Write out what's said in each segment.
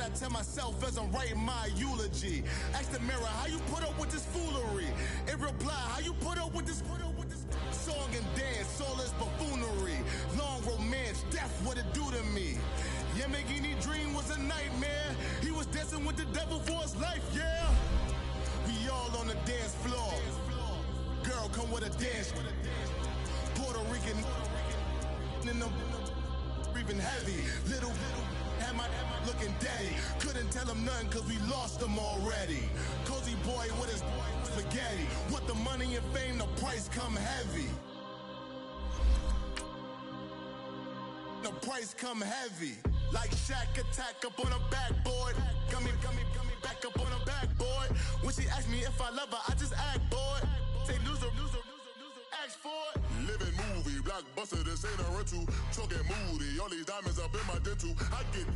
I tell myself as I'm writing my eulogy. Ask the mirror, how you put up with this foolery? It reply, how you put up with this song and dance, all this buffoonery. Long romance, death, what it do to me? Yamagini dream was a nightmare. He was dancing with the devil for his life, yeah. We all on the dance floor. Girl, come with a dance. Puerto Rican in the breathing heavy. Little had my looking daddy. Couldn't tell him nothing cause we lost him already. Cozy boy with his spaghetti. With the money and fame, the price come heavy. The price come heavy. Like Shaq attack up on a backboard. Gummy back up on a backboard. When she asked me if I love her, I just act bored. Say loser, ask for it. Living movie, blockbuster, this ain't a rental. Talking moody, all these diamonds up in my dental. I get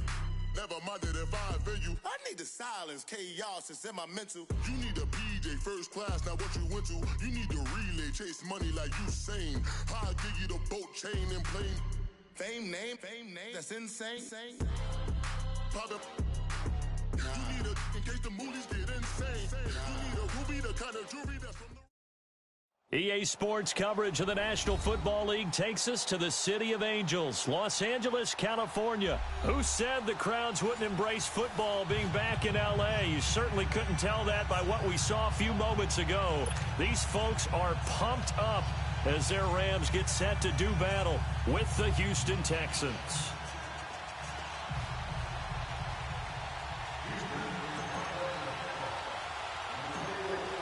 never minded if I offend you. I need the silence, chaos is in my mental. You need a PJ, first class, not what you went to. You need the relay, chase money like you sane. I'll give you the boat, chain, and plane. Fame name, that's insane. Pop you need a, in case the movies get insane. You need a ruby, the kind of jewelry that's from the... EA Sports coverage of the National Football League takes us to the City of Angels, Los Angeles, California. Who said the crowds wouldn't embrace football being back in L.A.? You certainly couldn't tell that by what we saw a few moments ago. These folks are pumped up as their Rams get set to do battle with the Houston Texans.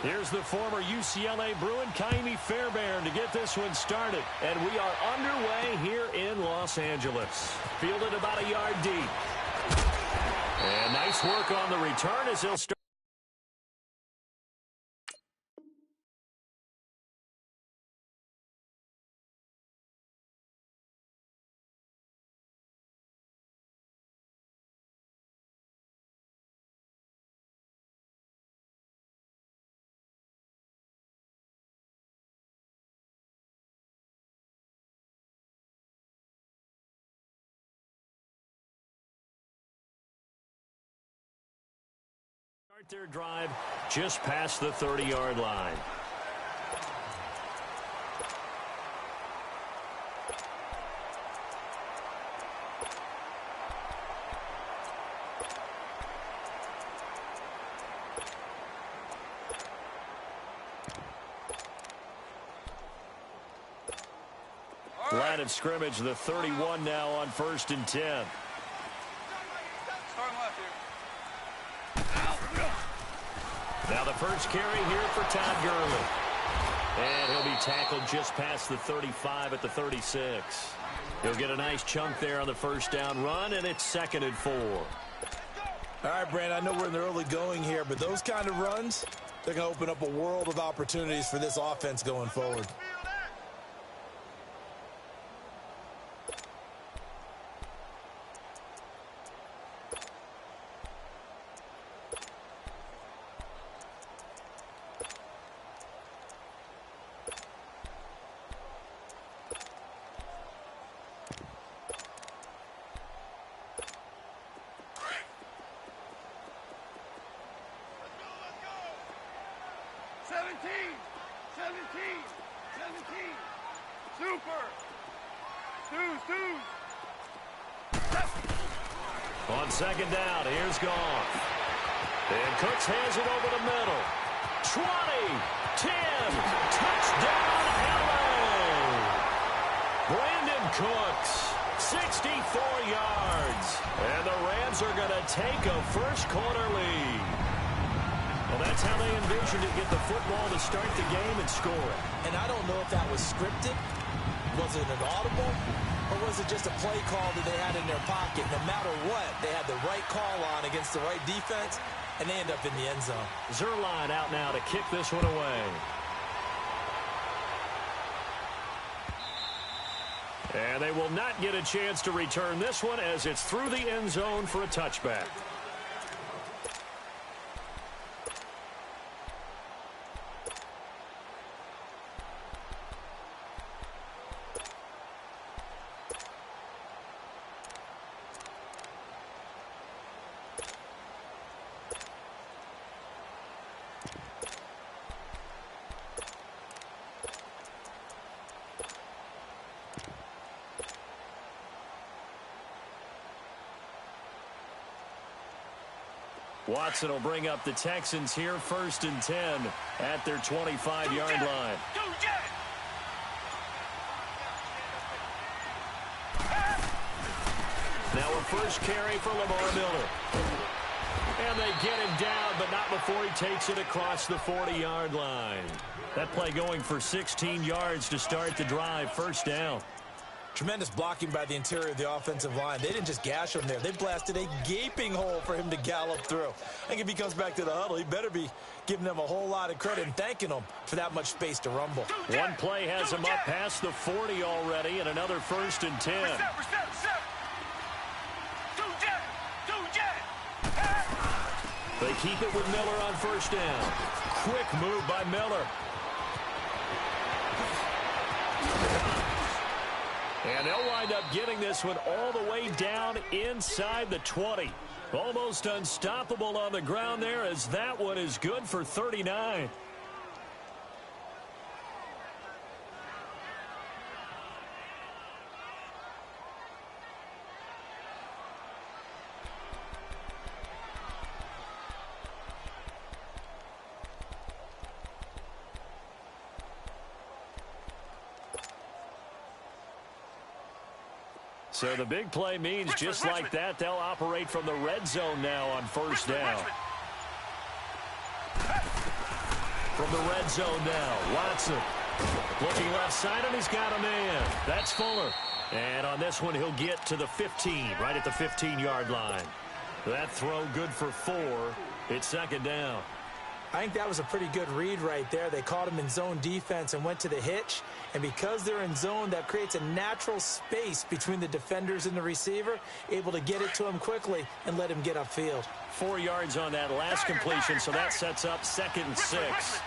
Here's the former UCLA Bruin, Ka'imi Fairbairn, to get this one started. And we are underway here in Los Angeles. Fielded about a yard deep. And nice work on the return as he'll start. Their drive just past the 30-yard line. Line of scrimmage, the 31 now on 1st and 10. Now the first carry here for Todd Gurley. And he'll be tackled just past the 35 at the 36. He'll get a nice chunk there on the first down run, and it's 2nd and 4. All right, Brandon, I know we're in the early going here, but those kind of runs, they're going to open up a world of opportunities for this offense going forward. On 2nd down, here's Goff. And Cooks hands it over the middle. 20, 10, touchdown, LA! Brandon Cooks, 64 yards. And the Rams are going to take a first-quarter lead. Well, that's how they envisioned to get the football to start the game and score it. And I don't know if that was scripted. Was it an audible? Or was it just a play call that they had in their pocket? No matter what, they had the right call on against the right defense, and they end up in the end zone. Zuerlein out now to kick this one away. And they will not get a chance to return this one as it's through the end zone for a touchback. Watson will bring up the Texans here, 1st and 10 at their 25-yard line. Now a first carry for Lamar Miller. And they get him down, but not before he takes it across the 40-yard line. That play going for 16 yards to start the drive, 1st down. Tremendous blocking by the interior of the offensive line. They didn't just gash him there. They blasted a gaping hole for him to gallop through. I think if he comes back to the huddle, he better be giving them a whole lot of credit and thanking them for that much space to rumble. One play has him up past the 40 already, and another 1st and 10. They keep it with Miller on 1st down. Quick move by Miller. And they'll wind up getting this one all the way down inside the 20. Almost unstoppable on the ground there, as that one is good for 39. So the big play means just like that, they'll operate from the red zone now on 1st down. From the red zone now, Watson looking left side, and he's got a man. That's Fuller. And on this one, he'll get to the 15, right at the 15-yard line. That throw good for 4. It's 2nd down. I think that was a pretty good read right there. They caught him in zone defense and went to the hitch. And because they're in zone, that creates a natural space between the defenders and the receiver, able to get it to him quickly and let him get upfield. 4 yards on that last completion, so that sets up 2nd and 6.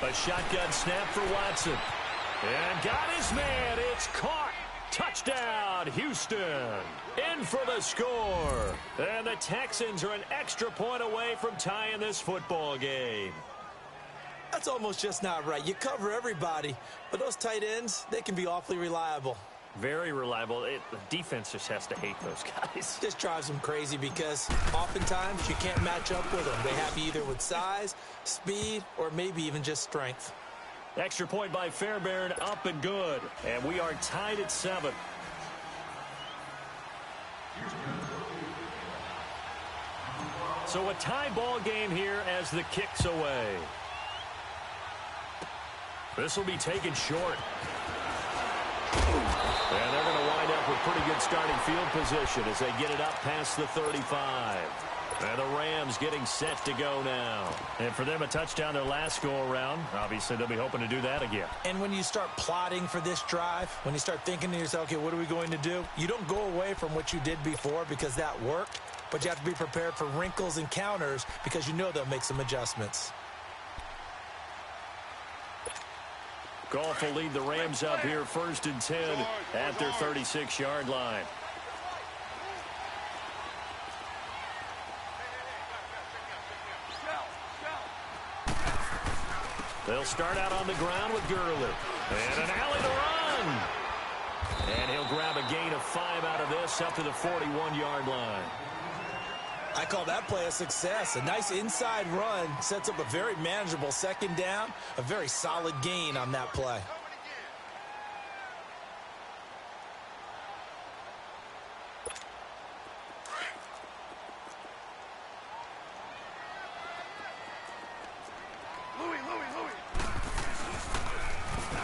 A shotgun snap for Watson. And got his man. It's caught. Touchdown, Houston. In for the score. And the Texans are an extra point away from tying this football game. That's almost just not right. You cover everybody, but those tight ends, they can be awfully reliable. Very reliable. The defense just has to hate those guys. This drives them crazy because oftentimes you can't match up with them. They have you either with size, speed, or maybe even just strength. Extra point by Fairbairn, up and good. And we are tied at 7. So a tie ball game here as the kick's away. This will be taken short. And they're going to wind up with pretty good starting field position as they get it up past the 35. And the Rams getting set to go now. And for them, a touchdown their last go-around. Obviously, they'll be hoping to do that again. And when you start plotting for this drive, when you start thinking to yourself, okay, what are we going to do? You don't go away from what you did before because that worked, but you have to be prepared for wrinkles and counters because you know they'll make some adjustments. Goff will lead the Rams up here 1st and 10 at their 36-yard line. They'll start out on the ground with Gurley. And an alley to run. And he'll grab a gain of 5 out of this up to the 41-yard line. I call that play a success. A nice inside run sets up a very manageable 2nd down. A very solid gain on that play.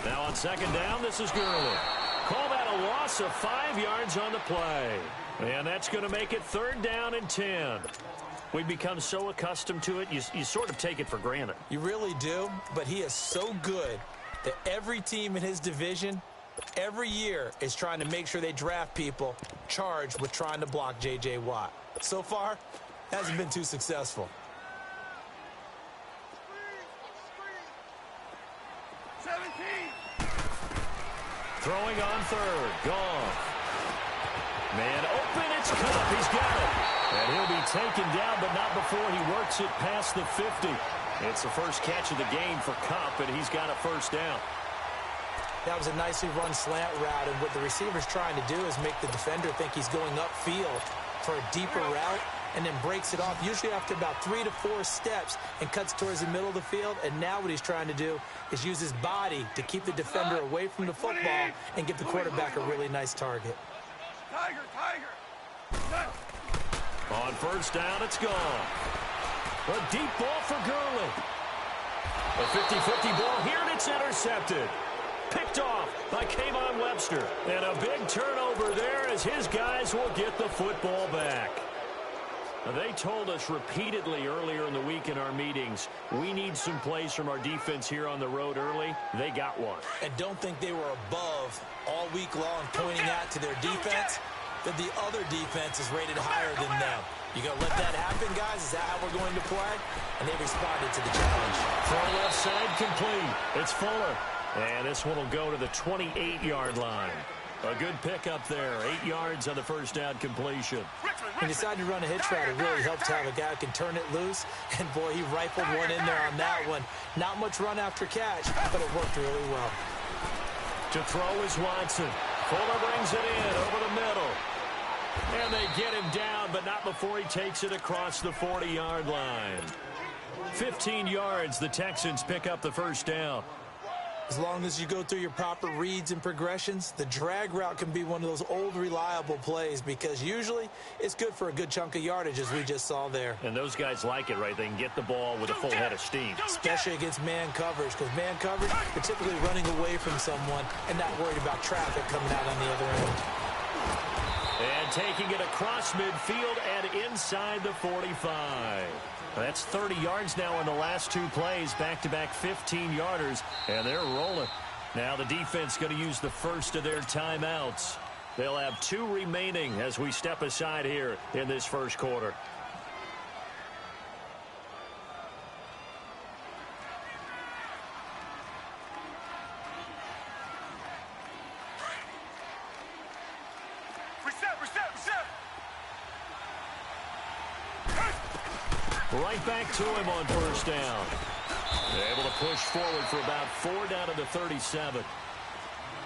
Now on 2nd down, this is Gurley. Call that a loss of 5 yards on the play. And that's going to make it 3rd down and 10. We've become so accustomed to it, you sort of take it for granted. You really do, but he is so good that every team in his division, every year, is trying to make sure they draft people charged with trying to block J.J. Watt. So far, hasn't been too successful. Throwing on 3rd. Goff. Man open, it's Kupp. He's got it. And he'll be taken down, but not before he works it past the 50. It's the first catch of the game for Kupp, and he's got a 1st down. That was a nicely run slant route, and what the receiver's trying to do is make the defender think he's going upfield for a deeper route and then breaks it off, usually after about 3 to 4 steps, and cuts towards the middle of the field. And now what he's trying to do is use his body to keep the defender away from the football and give the quarterback a really nice target. On first down, it's gone. A deep ball for Gurley. A 50-50 ball here, and it's intercepted. Picked off by Kayvon Webster. And a big turnover there as his guys will get the football back. Now, they told us repeatedly earlier in the week in our meetings, we need some plays from our defense here on the road early. They got one. And don't think they were above all week long pointing out to their defense that the other defense is rated higher than them. You going to let that happen, guys? Is that how we're going to play? And they responded to the challenge. Far left side complete. It's Fuller. And this one will go to the 28-yard line. A good pickup there. 8 yards on the first down completion. He decided to run a hitch route. It really helped to have a guy who can turn it loose. And, boy, he rifled one in there on that one. Not much run after catch, but it worked really well. To throw is Watson. Fuller brings it in over the middle. And they get him down, but not before he takes it across the 40-yard line. 15 yards, the Texans pick up the first down. As long as you go through your proper reads and progressions, the drag route can be one of those old reliable plays because usually it's good for a good chunk of yardage, as we just saw there. And those guys like it, right? They can get the ball with a full head of steam. Especially against man coverage, because man coverage, you're typically running away from someone and not worried about traffic coming out on the other end. And taking it across midfield and inside the 45. That's 30 yards now in the last 2 plays, back-to-back 15-yarders, and they're rolling. Now the defense going to use the first of their timeouts. They'll have 2 remaining as we step aside here in this first quarter. Right back to him on first down. Able to push forward for about 4 down to the 37.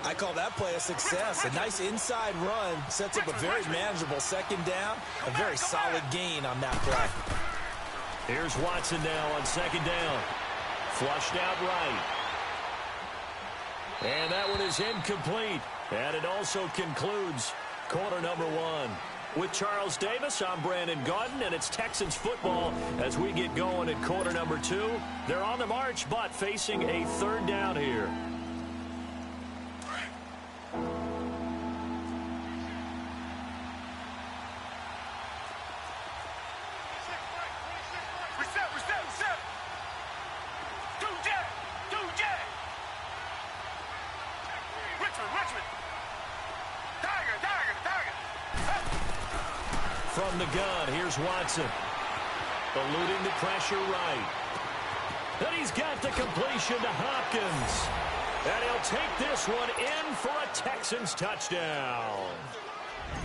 I call that play a success. A nice inside run sets up a very manageable second down. A very solid gain on that play. Here's Watson now on second down. Flushed out right. And that one is incomplete. And it also concludes quarter number 1. With Charles Davis, I'm Brandon Gaudin, and it's Texans football as we get going in quarter number 2. They're on the march, but facing a third down here. From the gun, here's Watson. Eluding the pressure right. And he's got the completion to Hopkins. And he'll take this one in for a Texans touchdown.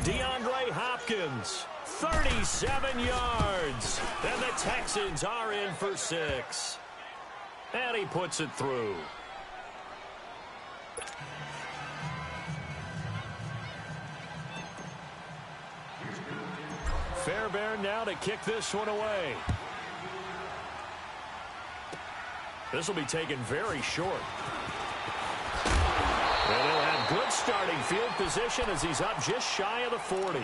DeAndre Hopkins, 37 yards. And the Texans are in for 6. And he puts it through. Fairbairn now to kick this one away. This will be taken very short. And he'll have good starting field position as he's up just shy of the 40.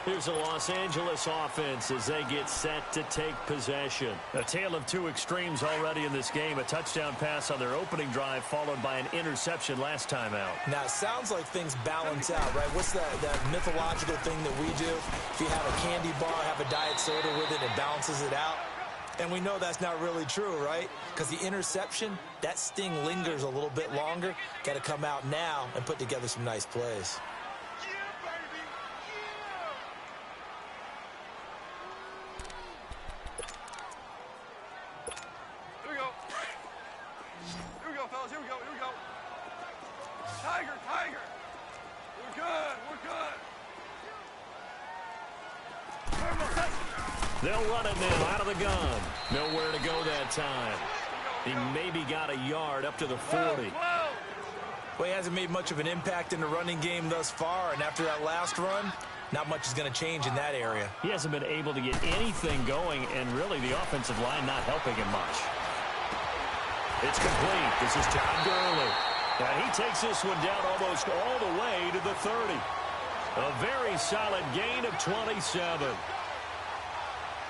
Here's the Los Angeles offense as they get set to take possession. A tale of 2 extremes already in this game. A touchdown pass on their opening drive followed by an interception last time out. Now, it sounds like things balance out, right? What's that mythological thing that we do? If you have a candy bar, have a diet soda with it, it balances it out. And we know that's not really true, right? Because the interception, that sting lingers a little bit longer. Got to come out now and put together some nice plays. They'll run it now out of the gun. Nowhere to go that time. He maybe got a yard up to the 40. Well, he hasn't made much of an impact in the running game thus far, and after that last run, not much is going to change in that area. He hasn't been able to get anything going, and really the offensive line not helping him much. It's complete. This is Todd Gurley. And he takes this one down almost all the way to the 30. A very solid gain of 27.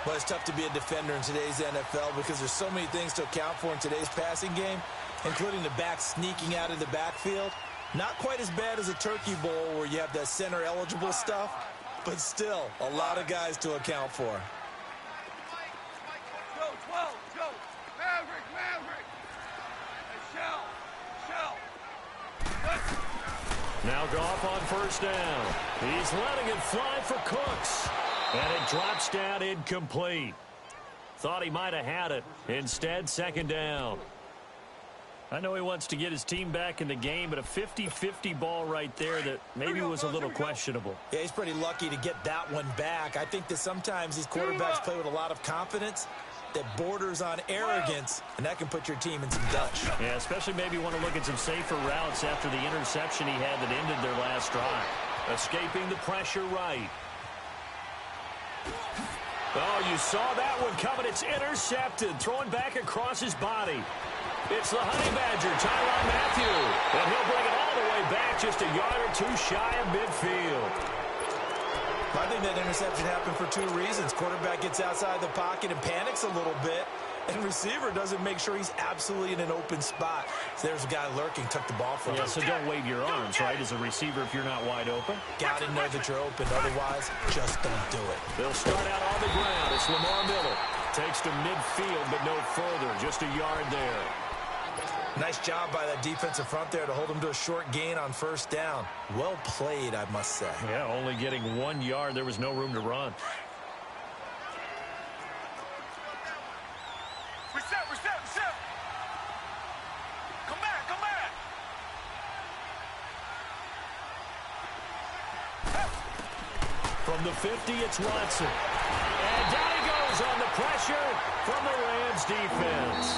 Well, it's tough to be a defender in today's NFL because there's so many things to account for in today's passing game, including the back sneaking out of the backfield. Not quite as bad as a Turkey Bowl where you have that center-eligible stuff, but still a lot of guys to account for. Go. Maverick. Now Goff on first down. He's letting it fly for Cooks. And it drops down incomplete. Thought he might have had it. Instead, second down. I know he wants to get his team back in the game, but a 50-50 ball right there that maybe was a little questionable. Yeah, he's pretty lucky to get that one back. I think that sometimes these quarterbacks play with a lot of confidence that borders on arrogance, and that can put your team in some dutch. Yeah, especially maybe want to look at some safer routes after the interception he had that ended their last drive. Escaping the pressure right. Oh, you saw that one coming. It's intercepted. Throwing back across his body. It's the Honey Badger, Tyrann Mathieu. And he'll bring it all the way back just a yard or two shy of midfield. I think that interception happened for two reasons. Quarterback gets outside the pocket and panics a little bit, and receiver doesn't make sure he's absolutely in an open spot. So there's a guy lurking, took the ball from him. Yeah, so don't wave your arms, right, as a receiver if you're not wide open. Got to know that you're open. Otherwise, just don't do it. They'll start out on the ground. It's Lamar Miller. Takes to midfield, but no further. Just a yard there. Nice job by that defensive front there to hold him to a short gain on first down. Well played, I must say. Yeah, only getting 1 yard. There was no room to run. Reset. Come back. From the 50, it's Watson. And down he goes on the pressure from the Rams defense.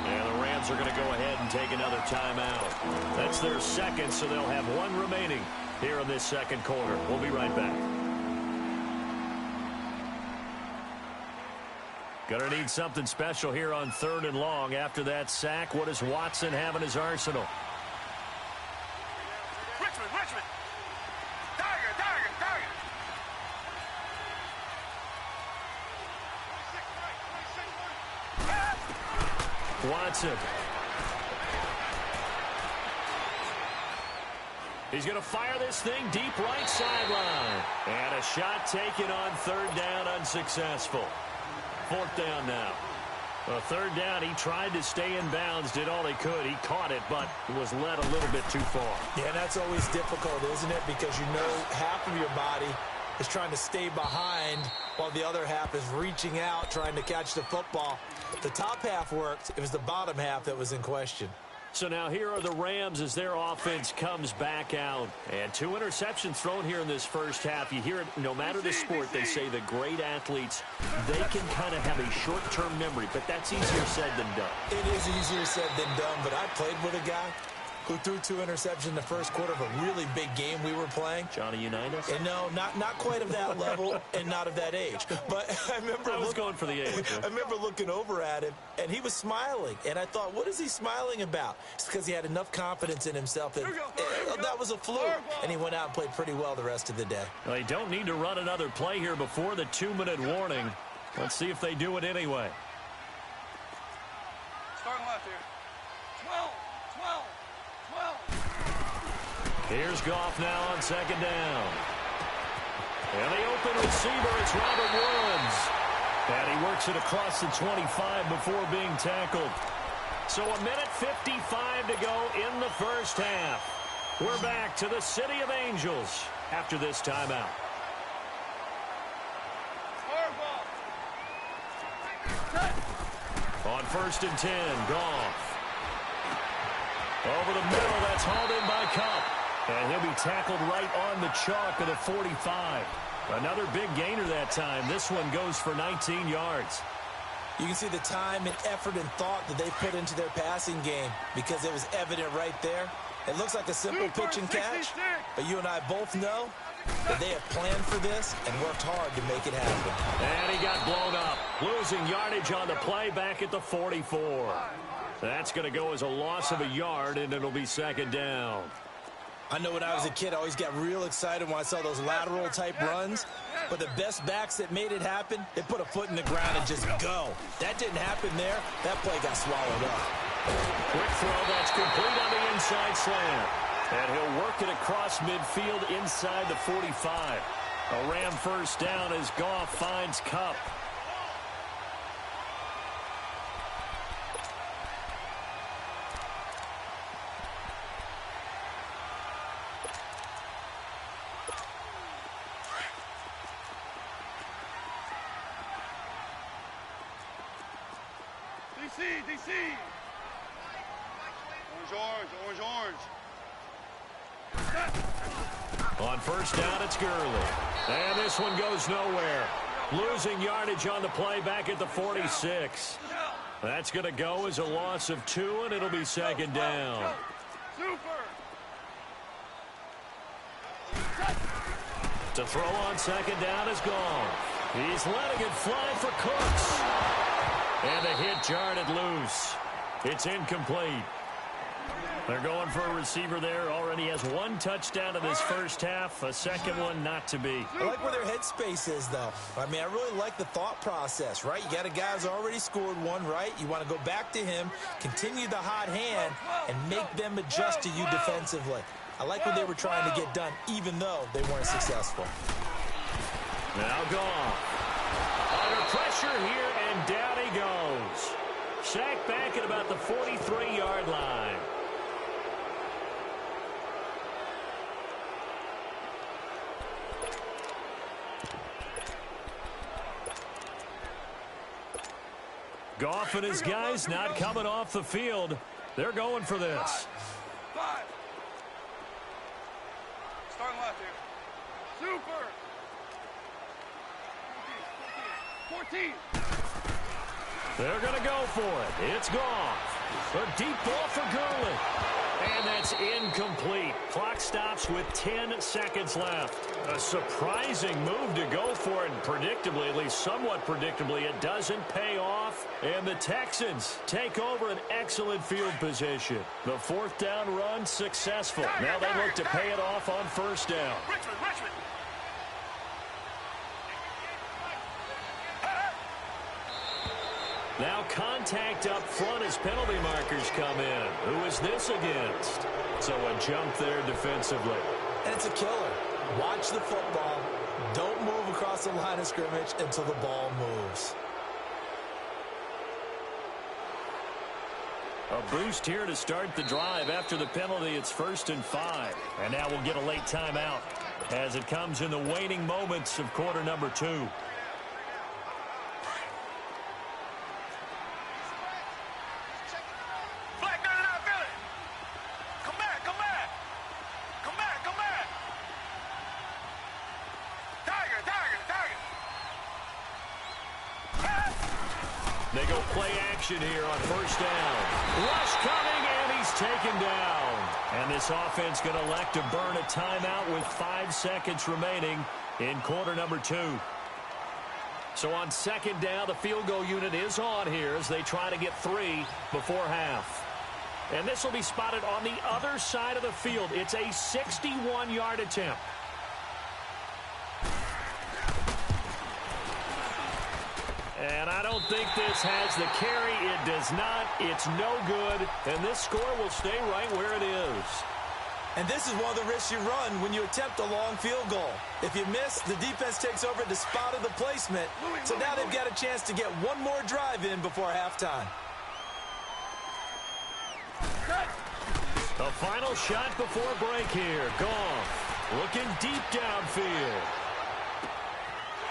And the Rams are going to go ahead and take another timeout. That's their second, so they'll have one remaining here in this second quarter. We'll be right back. Going to need something special here on 3rd and long. After that sack, what does Watson have in his arsenal? Richmond. Target. Watson. He's going to fire this thing deep right sideline. And a shot taken on 3rd down, unsuccessful. 4th down now. Well, 3rd down, he tried to stay in bounds, did all he could. He caught it, but was led a little bit too far. Yeah, that's always difficult, isn't it? Because you know half of your body is trying to stay behind while the other half is reaching out, trying to catch the football. The top half worked. It was the bottom half that was in question. So now here are the Rams as their offense comes back out. And 2 interceptions thrown here in this first half. You hear it, no matter the sport, they say the great athletes, they can kind of have a short-term memory, but that's easier said than done. It is easier said than done, but I played with a guy who threw 2 interceptions in the first quarter of a really big game we were playing. Johnny Unitas? And no, not quite of that level and not of that age. But I was going for the age. I remember looking over at him, and he was smiling. And I thought, what is he smiling about? It's because he had enough confidence in himself that that was a fluke. And he went out and played pretty well the rest of the day. Well, they don't need to run another play here before the 2-minute warning. Let's see if they do it anyway. Starting left here. 12. Here's Goff now on 2nd down. And the open receiver, it's Robert Woods. And he works it across the 25 before being tackled. So 1:55 to go in the first half. We're back to the City of Angels after this timeout. On 1st and 10, Goff. Over the middle, that's hauled in by Kupp. And he'll be tackled right on the chalk of the 45. Another big gainer that time. This one goes for 19 yards. You can see the time and effort and thought that they put into their passing game because it was evident right there. It looks like a simple pitch and catch, but you and I both know that they have planned for this and worked hard to make it happen. And he got blown up, losing yardage on the play back at the 44. That's going to go as a loss of a yard, and it'll be second down. I know when I was a kid, I always got real excited when I saw those lateral-type runs. But the best backs that made it happen, they put a foot in the ground and just go. That didn't happen there. That play got swallowed up. Quick throw that's complete on the inside slant. And he'll work it across midfield inside the 45. A Ram first down as Goff finds Kupp. DC! Orange. On first down, it's Gurley. And this one goes nowhere. Losing yardage on the play back at the 46. That's going to go as a loss of 2, and it'll be second down. To throw on second down is gone. He's letting it fly for Cooks. And the hit jarred it loose. It's incomplete. They're going for a receiver there. Already has 1 touchdown in this first half. A second one not to be. I like where their headspace is, though. I mean, I really like the thought process, right? You got a guy who's already scored 1, right? You want to go back to him, continue the hot hand, and make them adjust to you defensively. I like what they were trying to get done, even though they weren't successful. Now Goff. Under pressure here, and down he goes. Sacked back at about the 43-yard line. Goff and his guys not coming off the field. They're going for this. 5. Starting left here. Super. 14. They're going to go for it. It's Goff. A deep ball for Gurley. And that's incomplete. Clock stops with 10 seconds left. A surprising move to go for it, and predictably, at least somewhat predictably, it doesn't pay off. And the Texans take over an excellent field position. The 4th down run successful. Now they look to pay it off on first down. Richmond. Now contact up front as penalty markers come in. Who is this against? So a jump there defensively. And it's a killer. Watch the football. Don't move across the line of scrimmage until the ball moves. A boost here to start the drive. After the penalty, it's 1st and 5. And now we'll get a late timeout as it comes in the waning moments of quarter number 2. They go play action here on first down. Rush coming, and he's taken down. And this offense going to elect to burn a timeout with 5 seconds remaining in quarter number 2. So on second down, the field goal unit is on here as they try to get 3 before half. And this will be spotted on the other side of the field. It's a 61-yard attempt. And I don't think this has the carry. It does not. It's no good. And this score will stay right where it is. And this is one of the risks you run when you attempt a long field goal. If you miss, the defense takes over the spot of the placement. So now they've got a chance to get one more drive in before halftime. A final shot before break here. Goff looking deep downfield.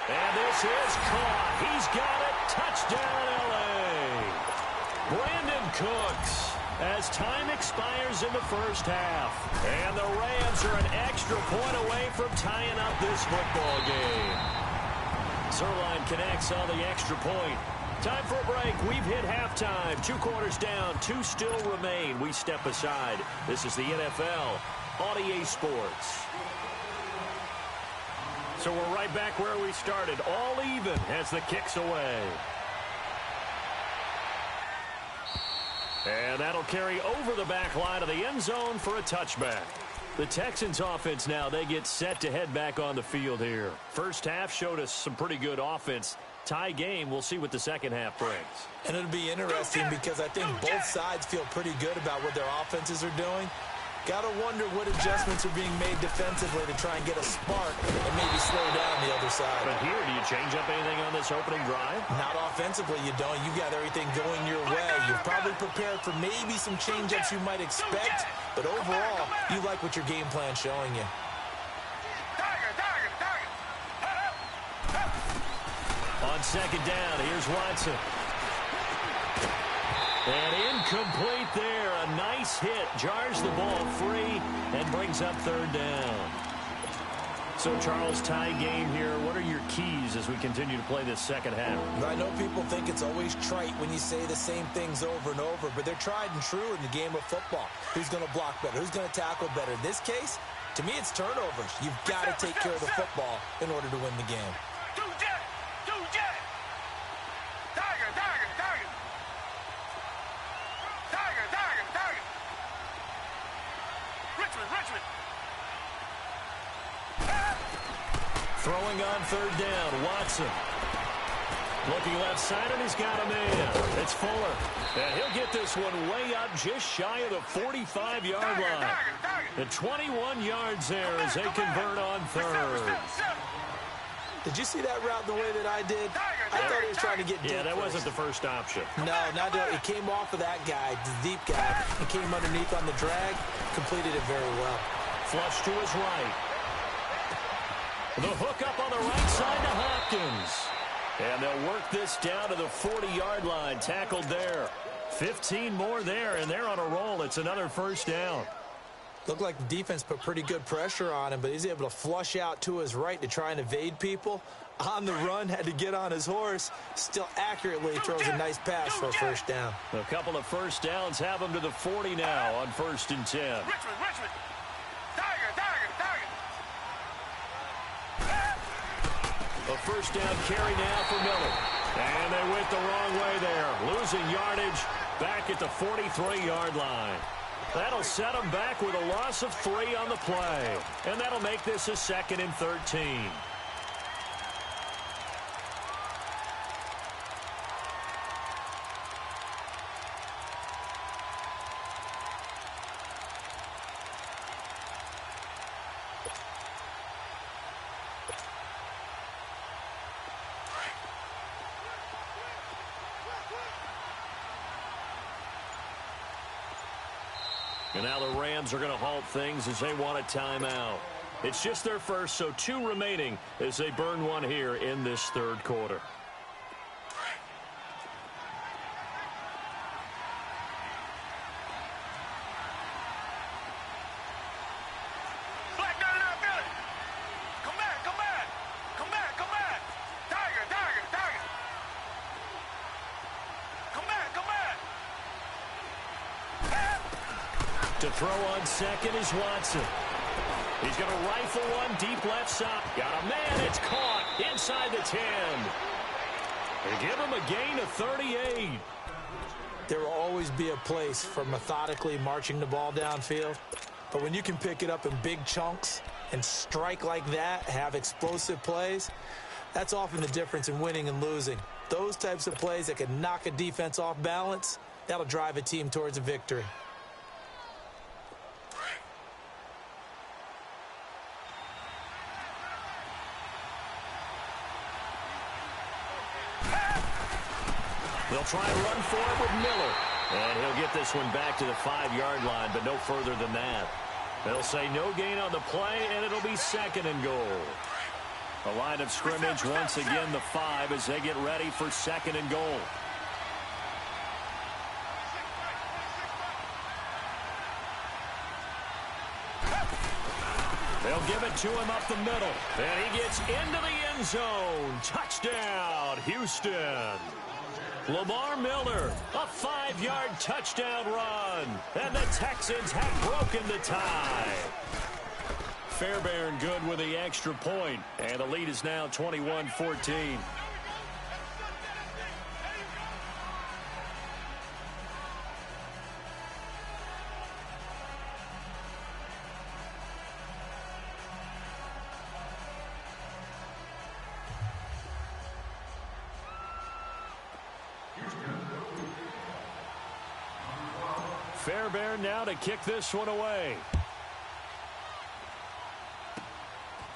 And this is caught. He's got it. Touchdown, L.A. Brandon Cooks as time expires in the first half. And the Rams are an extra point away from tying up this football game. Zerline connects on the extra point. Time for a break. We've hit halftime. 2 quarters down. 2 still remain. We step aside. This is the NFL on EA Sports. So we're right back where we started, all even as the kick's away. And that'll carry over the back line of the end zone for a touchback. The Texans offense now, they get set to head back on the field here. First half showed us some pretty good offense. Tie game, we'll see what the second half brings. And it'll be interesting because I think both sides feel pretty good about what their offenses are doing. Got to wonder what adjustments are being made defensively to try and get a spark and maybe slow down the other side. But here, do you change up anything on this opening drive? Not offensively, you don't. You got everything going your way. You're probably prepared for maybe some change-ups you might expect, but overall, you like what your game plan's showing you. On second down, here's Watson. And incomplete there. A nice hit. Jars the ball free and brings up third down. So, Charles, tie game here. What are your keys as we continue to play this second half? I know people think it's always trite when you say the same things over and over, but they're tried and true in the game of football. Who's going to block better? Who's going to tackle better? In this case, to me, it's turnovers. You've got to take care of the football in order to win the game. Throwing on third down, Watson. Looking left side, and he's got a man. It's Fuller. And he'll get this one way up just shy of the 45-yard line. The 21 yards there as they convert on third. Did you see that route the way that I did? I thought he was trying to get deep. Yeah, that first. wasn't the first option. No, not that. It came off of that guy, the deep guy, and came underneath on the drag. Completed it very well. Flush to his right. The hook up on the right side to Hopkins. And they'll work this down to the 40-yard line. Tackled there. 15 more there, and they're on a roll. It's another first down. Looked like the defense put pretty good pressure on him, but he's able to flush out to his right to try and evade people. On the run, had to get on his horse. Still accurately throws a nice pass for a first down. A couple of first downs have him to the 40 now on 1st and 10. Richmond. Tiger. A first down carry now for Miller. And they went the wrong way there. Losing yardage back at the 43-yard line. That'll set them back with a loss of 3 on the play. And that'll make this a 2nd and 13. And now the Rams are going to halt things as they want a timeout. It's just their first, so 2 remaining as they burn one here in this third quarter. Black 99 Billy. Come back. Tiger. Come back. To throw on second is Watson. He's going to rifle one deep left side. Got a man. It's caught inside the 10. They give him a gain of 38. There will always be a place for methodically marching the ball downfield. But when you can pick it up in big chunks and strike like that, have explosive plays, that's often the difference in winning and losing. Those types of plays that can knock a defense off balance, that'll drive a team towards a victory. They'll try and run for it with Miller. And he'll get this one back to the 5-yard line, but no further than that. They'll say no gain on the play, and it'll be 2nd and goal. The line of scrimmage once again the 5 as they get ready for 2nd and goal. They'll give it to him up the middle. And he gets into the end zone. Touchdown, Houston. Lamar Miller, a 5-yard touchdown run. And the Texans have broken the tie. Fairbairn good with the extra point, and the lead is now 21-14. Fairbairn now to kick this one away.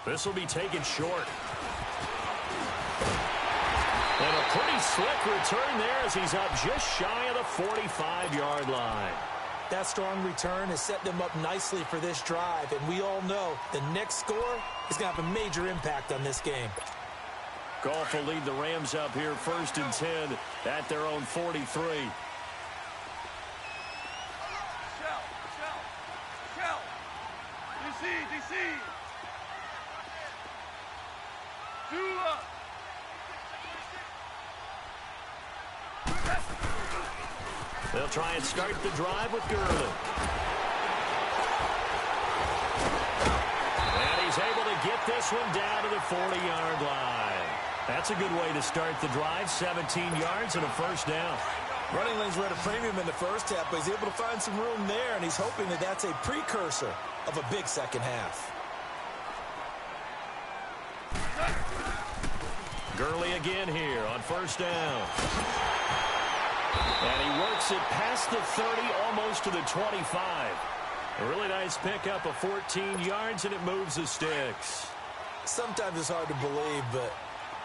This will be taken short. And a pretty slick return there as he's up just shy of the 45-yard line. That strong return has set them up nicely for this drive, and we all know the next score is going to have a major impact on this game. Goff will lead the Rams up here 1st and 10 at their own 43. DC. They'll try and start the drive with Gurley. And he's able to get this one down to the 40-yard line. That's a good way to start the drive. 17 yards and a first down. Running lanes were at a premium in the first half, but he's able to find some room there, and he's hoping that that's a precursor of a big second half. Gurley again here on first down. And he works it past the 30, almost to the 25. A really nice pickup of 14 yards, and it moves the sticks. Sometimes it's hard to believe, but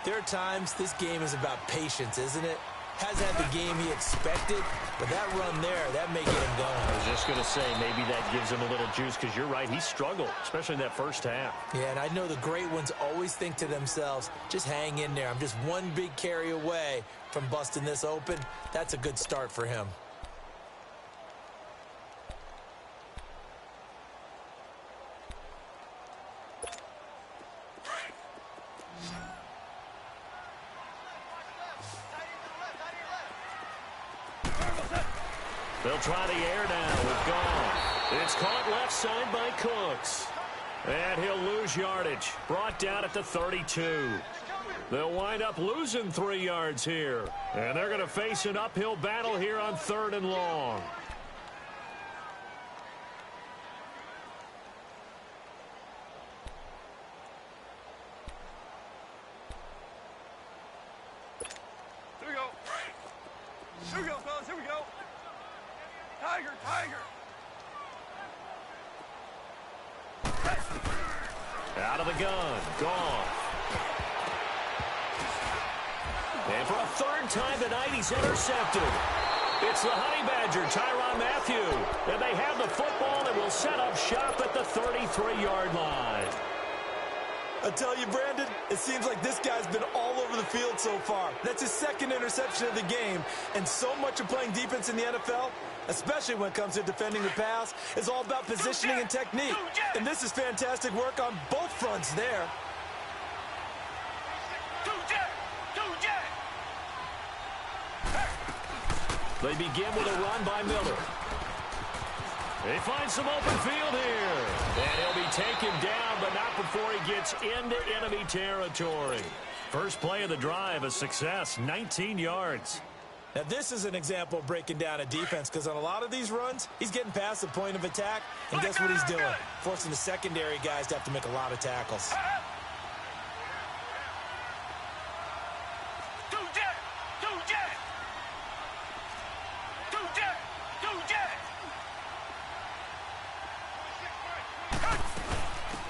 there are times this game is about patience, isn't it? Hasn't had the game he expected, but that run there, that may get him going. I was just going to say, maybe that gives him a little juice, because you're right, he struggled, especially in that first half. Yeah, and I know the great ones always think to themselves, just hang in there. I'm just one big carry away from busting this open. That's a good start for him. They'll try the air now with Goff. It's caught left side by Cooks. And he'll lose yardage. Brought down at the 32. They'll wind up losing 3 yards here. And they're going to face an uphill battle here on 3rd and long. Here we go. Here we go, fellas. Here we go. Tiger. Out of the gun. Gone. And for a 3rd time tonight, he's intercepted. It's the Honey Badger, Tyrann Mathieu. And they have the football and will set up shop at the 33-yard line. I tell you, Brandon, it seems like this guy's been all over the field so far. That's his 2nd interception of the game. And so much of playing defense in the NFL, especially when it comes to defending the pass, is all about positioning and technique. And this is fantastic work on both fronts there. They begin with a run by Miller. They find some open field here. And he'll be taken down, but not before he gets into enemy territory. First play of the drive, a success, 19 yards. Now, this is an example of breaking down a defense, because on a lot of these runs, he's getting past the point of attack, and guess what he's doing? Forcing the secondary guys to have to make a lot of tackles.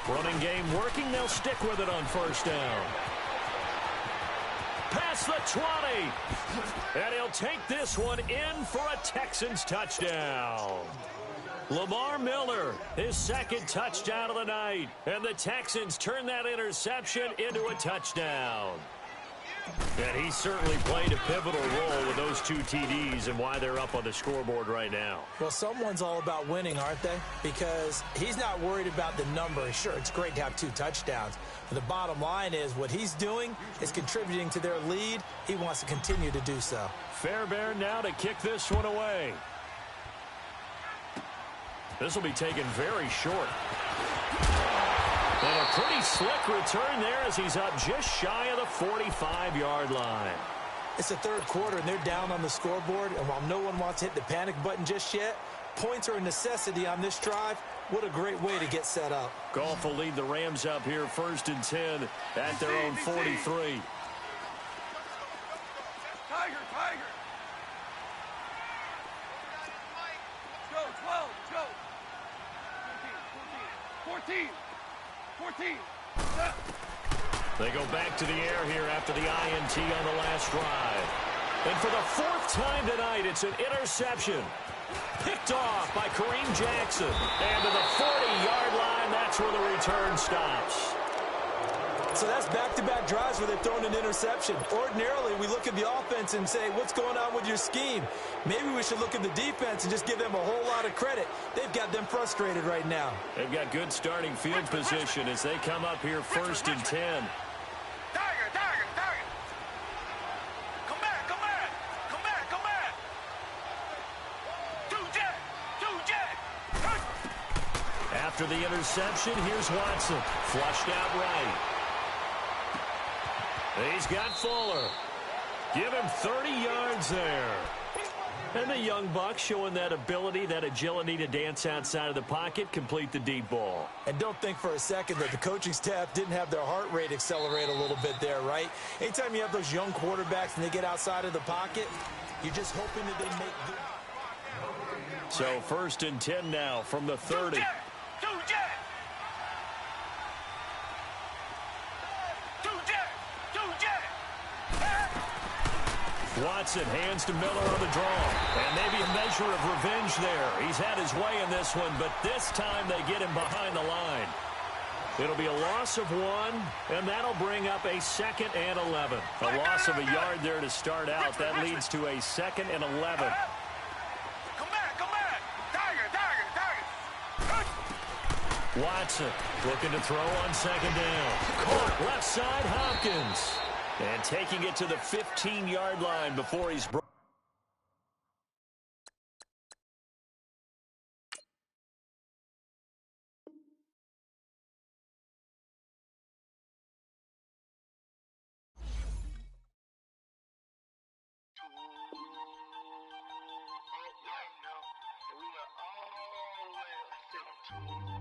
Running game working. They'll stick with it on first down. Past the 20. And he'll take this one in for a Texans touchdown. Lamar Miller, his 2nd touchdown of the night. And the Texans turn that interception into a touchdown. And he certainly played a pivotal role with those 2 TDs and why they're up on the scoreboard right now. Well, someone's all about winning, aren't they? Because he's not worried about the number. Sure, it's great to have 2 touchdowns. But the bottom line is what he's doing is contributing to their lead. He wants to continue to do so. Fairbairn now to kick this one away. This will be taken very short. And a pretty slick return there as he's up just shy of the 45-yard line. It's the third quarter, and they're down on the scoreboard. And while no one wants to hit the panic button just yet, points are a necessity on this drive. What a great way to get set up. Goff will lead the Rams up here 1st and 10 at their own 43. Tiger, Tiger. Let's go, 12, let's go. 14. They go back to the air here after the INT on the last drive. And for the 4th time tonight, it's an interception. Picked off by Kareem Jackson. And to the 40-yard line, that's where the return stops. So that's back-to-back drives where they've thrown an interception. Ordinarily, we look at the offense and say, what's going on with your scheme? Maybe we should look at the defense and just give them a whole lot of credit. They've got them frustrated right now. They've got good starting field position as they come up here 1st and 10. Tiger. Come back. Two jet. After the interception, here's Watson. Flushed out right. He's got Fuller. Give him 30 yards there. And the young buck showing that ability, that agility to dance outside of the pocket, complete the deep ball. And don't think for a second that the coaching staff didn't have their heart rate accelerate a little bit there, right? Anytime you have those young quarterbacks and they get outside of the pocket, you're just hoping that they make good. So 1st and 10 now from the 30. Two jet. Watson hands to Miller on the draw. And maybe a measure of revenge there. He's had his way in this one, but this time they get him behind the line. It'll be a loss of 1, and that'll bring up a 2nd and 11. A loss of a yard there to start out. That leads to a 2nd and 11. Come back. Tiger. Watson looking to throw on 2nd down. Caught left side, Hopkins. And taking it to the 15-yard line before he's brought. We went all the way up 15.